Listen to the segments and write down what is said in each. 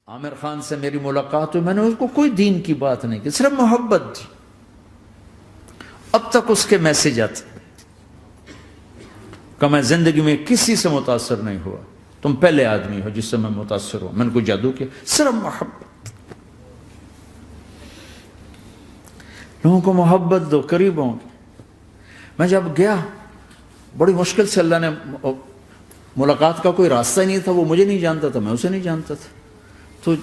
عامر خان سے میری ملاقات ہوئی، میں نے اس کو کوئی دین کی بات نہیں کی، صرف محبت تھی۔ اب تک اس کے میسج آتے کہ میں زندگی میں کسی سے متاثر نہیں ہوا، تم پہلے آدمی ہو جس سے میں متاثر ہوں، میں نے کوئی جادو کیا، صرف محبت۔ لوگوں کو محبت دو، قریب ہوں گے۔ میں جب گیا بڑی مشکل سے اللہ نے، ملاقات کا کوئی راستہ ہی نہیں تھا، وہ مجھے نہیں جانتا تھا، میں اسے نہیں جانتا تھا، تو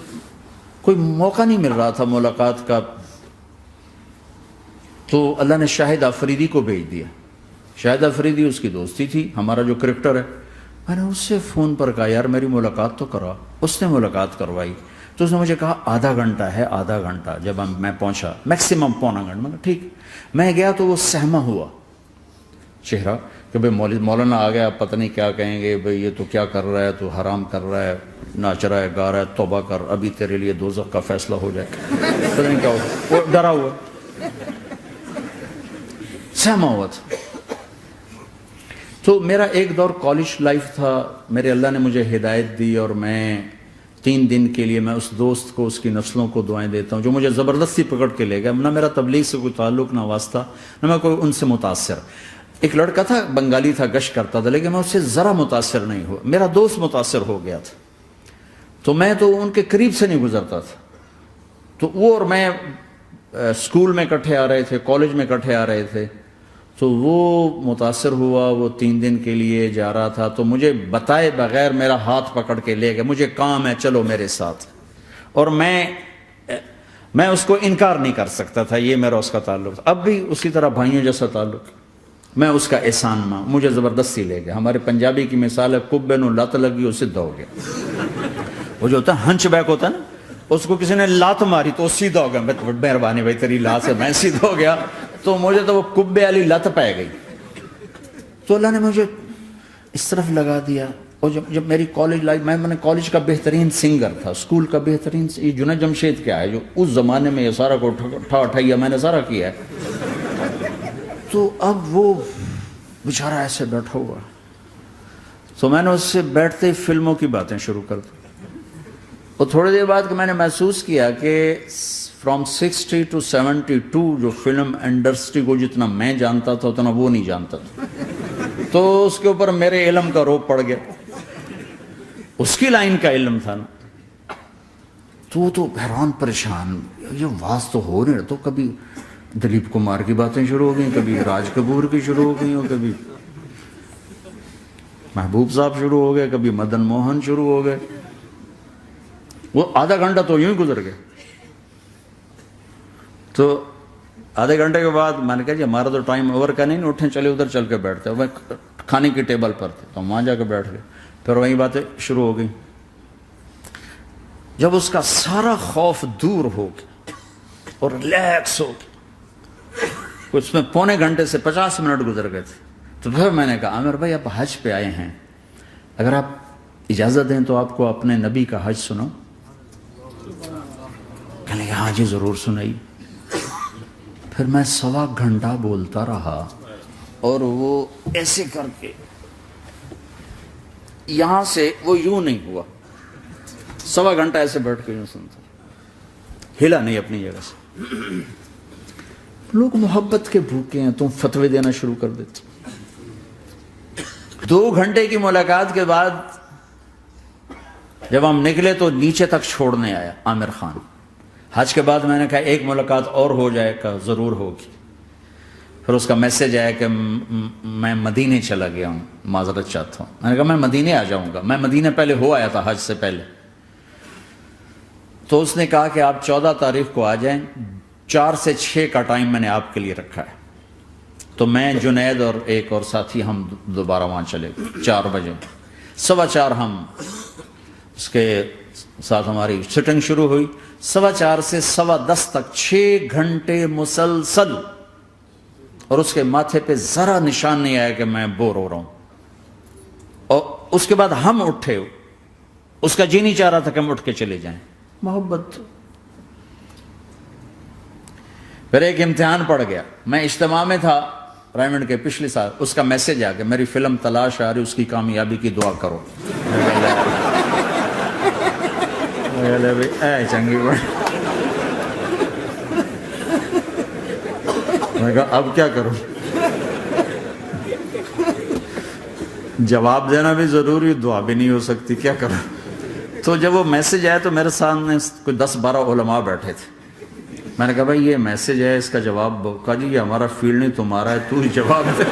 کوئی موقع نہیں مل رہا تھا ملاقات کا۔ تو اللہ نے شاہد آفریدی کو بھیج دیا۔ شاہد آفریدی اس کی دوستی تھی، ہمارا جو کرکٹر ہے۔ میں نے اس سے فون پر کہا یار میری ملاقات تو کرا، اس نے ملاقات کروائی۔ تو اس نے مجھے کہا آدھا گھنٹہ ہے، آدھا گھنٹہ۔ جب میں پہنچا میکسیمم پونا گھنٹہ، میں نے کہا ٹھیک۔ میں گیا تو وہ سہما ہوا چہرہ کہ بھئی مولانا آ گیا، پتہ نہیں کیا کہیں گے، بھئی یہ تو کیا کر رہا ہے، تو حرام کر رہا ہے، ناچ رہا ہے، گا رہا ہے، توبہ کر، ابھی تیرے لیے دوزخ کا فیصلہ ہو جائے، پتہ نہیں کیا ہو، وہ ڈرا ہوا سہما ہوا تھا۔ تو میرا ایک دور کالج لائف تھا، میرے اللہ نے مجھے ہدایت دی، اور میں 3 دن کے لیے میں اس دوست کو، اس کی نسلوں کو دعائیں دیتا ہوں جو مجھے زبردستی پکڑ کے لے گیا۔ نہ میرا تبلیغ سے کوئی تعلق، نہ واسطہ، نہ میں کوئی ان سے متاثر۔ ایک لڑکا تھا، بنگالی تھا، گشت کرتا تھا، لیکن میں اس سے ذرا متاثر نہیں ہوا۔ میرا دوست متاثر ہو گیا تھا، تو میں تو ان کے قریب سے نہیں گزرتا تھا۔ تو وہ اور میں اسکول میں اکٹھے آ رہے تھے، کالج میں اکٹھے آ رہے تھے۔ تو وہ متاثر ہوا، وہ 3 دن کے لیے جا رہا تھا، تو مجھے بتائے بغیر میرا ہاتھ پکڑ کے لے گیا، مجھے کام ہے چلو میرے ساتھ۔ اور میں اس کو انکار نہیں کر سکتا تھا، یہ میرا اس کا تعلق تھا۔ اب بھی اسی طرح بھائیوں جیسا تعلق، میں اس کا احسان ماں، مجھے زبردستی لے گیا۔ ہمارے پنجابی کی مثال ہے، کبے نو لت لگی وہ سیدھا ہو گیا۔ وہ جو ہوتا ہے ہنچ بیک ہوتا ہے نا، اس کو کسی نے لات ماری تو وہ سیدھا ہو گیا۔ مہربانی بھائی تیری لات سے میں سیدھا ہو گیا، تو مجھے تو وہ کبے والی لت پہ گئی۔ تو اللہ نے مجھے اس طرف لگا دیا۔ اور جب میری کالج لائف، میں نے کالج کا بہترین سنگر تھا، اسکول کا بہترین، یہ جنید جمشید کیا ہے جو اس زمانے میں یہ سارا کو اٹھایا میں نے سارا کیا ہے۔ تو اب وہ بیچارہ ایسے بیٹھا ہوا، تو میں نے اس سے بیٹھتے ہی فلموں کی باتیں شروع کر دی۔ اور تھوڑی دیر بعد میں نے محسوس کیا کہ فرام 60 to 72 جو فلم انڈسٹری کو جتنا میں جانتا تھا اتنا وہ نہیں جانتا تھا۔ تو اس کے اوپر میرے علم کا روپ پڑ گیا، اس کی لائن کا علم تھا نا۔ تو حیران پریشان، یہ واز تو ہو نہیں رہا، تو کبھی دلیپ کمار کی باتیں شروع ہو گئیں، کبھی راج کپور کی شروع ہو گئی، اور کبھی محبوب صاحب شروع ہو گئے، کبھی مدن موہن شروع ہو گئے۔ وہ آدھا گھنٹہ تو یوں ہی گزر گیا۔ تو آدھے گھنٹے کے بعد میں نے کہا جی ہمارا تو ٹائم اوور کا نہیں، اٹھیں چلے ادھر چل کے بیٹھتے ہیں۔ وہ کھانے کی ٹیبل پر تھے، تو ہم وہاں جا کے بیٹھ گئے، پھر وہیں باتیں شروع ہو گئی۔ جب اس کا سارا خوف دور ہو گیا اور ریلیکس ہو گیا، اس میں پونے گھنٹے سے 50 منٹ گزر گئے تھے، تو پھر میں نے کہا عامر بھائی آپ حج پہ آئے ہیں، اگر آپ اجازت دیں تو آپ کو اپنے نبی کا حج سنو۔ کہنے لگے ہاں جی ضرور سنائی۔ پھر میں 1.25 گھنٹہ بولتا رہا، اور وہ ایسے کر کے یہاں سے وہ یوں نہیں ہوا، 1.25 گھنٹہ ایسے بیٹھ کے یوں سنتا، ہلا نہیں اپنی جگہ سے۔ لوگ محبت کے بھوکے ہیں، تم فتوے دینا شروع کر دیتے۔ 2 گھنٹے کی ملاقات کے بعد جب ہم نکلے تو نیچے تک چھوڑنے آیا عامر خان۔ حج کے بعد میں نے کہا ایک ملاقات اور ہو جائے گا، ضرور ہوگی۔ پھر اس کا میسج آیا کہ میں مدینے چلا گیا ہوں، معذرت چاہتا ہوں۔ میں نے کہا میں مدینے آ جاؤں گا، میں مدینے پہلے ہو آیا تھا حج سے پہلے۔ تو اس نے کہا کہ آپ 14 تاریخ کو آ جائیں، 4 سے 6 کا ٹائم میں نے آپ کے لیے رکھا ہے۔ تو میں، جنید اور ایک اور ساتھی ہم دوبارہ وہاں چلے گئے 4 بجے، 4:15 ہم اس کے ساتھ ہماری سٹنگ شروع ہوئی۔ 4:15 سے 10:15 تک 6 گھنٹے مسلسل، اور اس کے ماتھے پہ ذرا نشان نہیں آیا کہ میں بور ہو رہا ہوں۔ اور اس کے بعد ہم اٹھے، اس کا جی نہیں چاہ رہا تھا کہ ہم اٹھ کے چلے جائیں، محبت۔ پھر ایک امتحان پڑ گیا، میں اجتماع میں تھا رائمنڈ کے پچھلے سال، اس کا میسج آ گیا میری فلم تلاش آ رہی، اس کی کامیابی کی دعا کرو۔ بھائی اے چنگی بڑی. میں کہا اب کیا کروں؟ جواب دینا بھی ضروری، دعا بھی نہیں ہو سکتی، کیا کروں؟ تو جب وہ میسج آیا تو میرے سامنے کوئی 10-12 علماء بیٹھے تھے. میں نے کہا بھائی یہ میسج ہے، اس کا جواب. کہا جی یہ ہمارا فیلڈ نہیں تمہارا ہے، تو ہی جواب دے.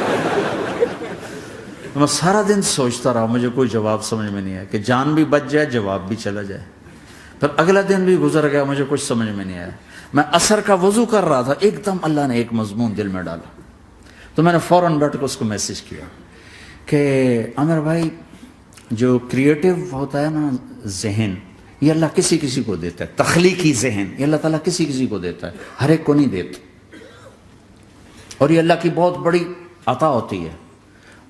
میں سارا دن سوچتا رہا، مجھے کوئی جواب سمجھ میں نہیں آیا کہ جان بھی بچ جائے، جواب بھی چلا جائے. پھر اگلا دن بھی گزر گیا، مجھے کچھ سمجھ میں نہیں آیا. میں عصر کا وضو کر رہا تھا، ایک دم اللہ نے ایک مضمون دل میں ڈالا. تو میں نے فوراً بیٹھ کے اس کو میسج کیا کہ عامر بھائی، جو کریٹو ہوتا ہے نا ذہن، یہ اللہ کسی کسی کو دیتا ہے. تخلیقی ذہن یہ اللہ تعالیٰ کسی کسی کو دیتا ہے، ہر ایک کو نہیں دیتا. اور یہ اللہ کی بہت بڑی عطا ہوتی ہے.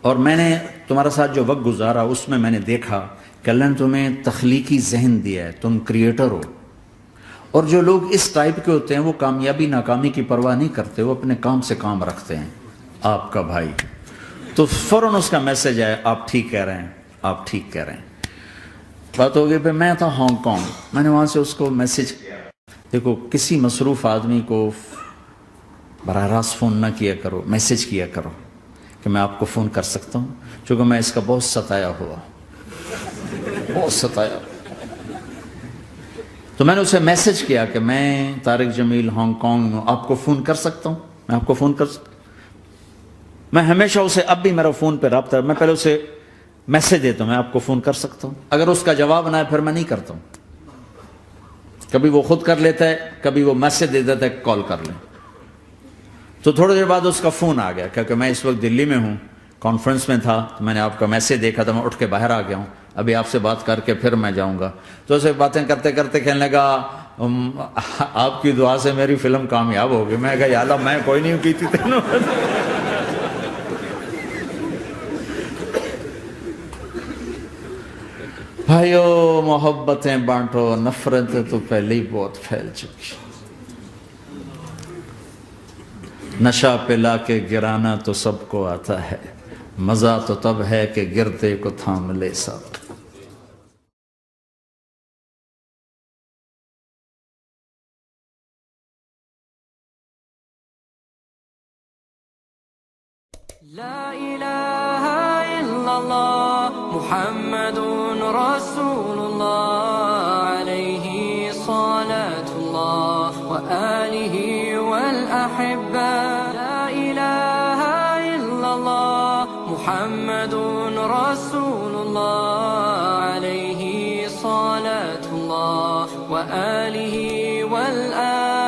اور میں نے تمہارے ساتھ جو وقت گزارا اس میں میں نے دیکھا کہ اللہ نے تمہیں تخلیقی ذہن دیا ہے، تم کریٹر ہو. اور جو لوگ اس ٹائپ کے ہوتے ہیں وہ کامیابی ناکامی کی پرواہ نہیں کرتے، وہ اپنے کام سے کام رکھتے ہیں. آپ کا بھائی تو فوراً اس کا میسج آیا، آپ ٹھیک کہہ رہے ہیں، آپ ٹھیک کہہ رہے ہیں. بات ہو گئی. پہ میں تھا ہانگ کانگ، میں نے وہاں سے اس کو میسج کیا. دیکھو کسی مصروف آدمی کو براہ راست فون نہ کیا کرو، میسج کیا کرو کہ میں آپ کو فون کر سکتا ہوں، چونکہ میں اس کا بہت ستایا ہوا، بہت ستایا. تو میں نے اسے میسج کیا کہ میں طارق جمیل ہانگ کانگ میں آپ کو فون کر سکتا ہوں، میں آپ کو فون کر سکتا ہوں. میں ہمیشہ اسے، اب بھی میرا فون پہ رابطہ ہے، میں پہلے اسے میسج دیتا ہوں میں آپ کو فون کر سکتا ہوں. اگر اس کا جواب نہ ہے پھر میں نہیں کرتا ہوں. کبھی وہ خود کر لیتا ہے، کبھی وہ میسج دے دیتا ہے کال کر لیں. تو تھوڑی دیر بعد اس کا فون آ گیا، کیونکہ میں اس وقت دلی میں ہوں، کانفرنس میں تھا. تو میں نے آپ کا میسج دیکھا تھا، میں اٹھ کے باہر آ گیا ہوں، ابھی آپ سے بات کر کے پھر میں جاؤں گا. تو اسے باتیں کرتے کرتے کہنے لگا آپ کی دعا سے میری فلم کامیاب ہو گئی. میں کہا یا اللہ میں کوئی نہیں کی تھی تینوں. بھائیو محبتیں بانٹو، نفرتیں تو پہلے ہی بہت پھیل چکی. نشہ پلا کے گرانا تو سب کو آتا ہے، مزہ تو تب ہے کہ گرتے کو تھام لے ساتھ. لا إله إلا الله محمد رسول الله عليه صلاة الله وآله والأحبة. لا إله إلا الله محمد رسول الله عليه صلاة الله وآله والأحبة.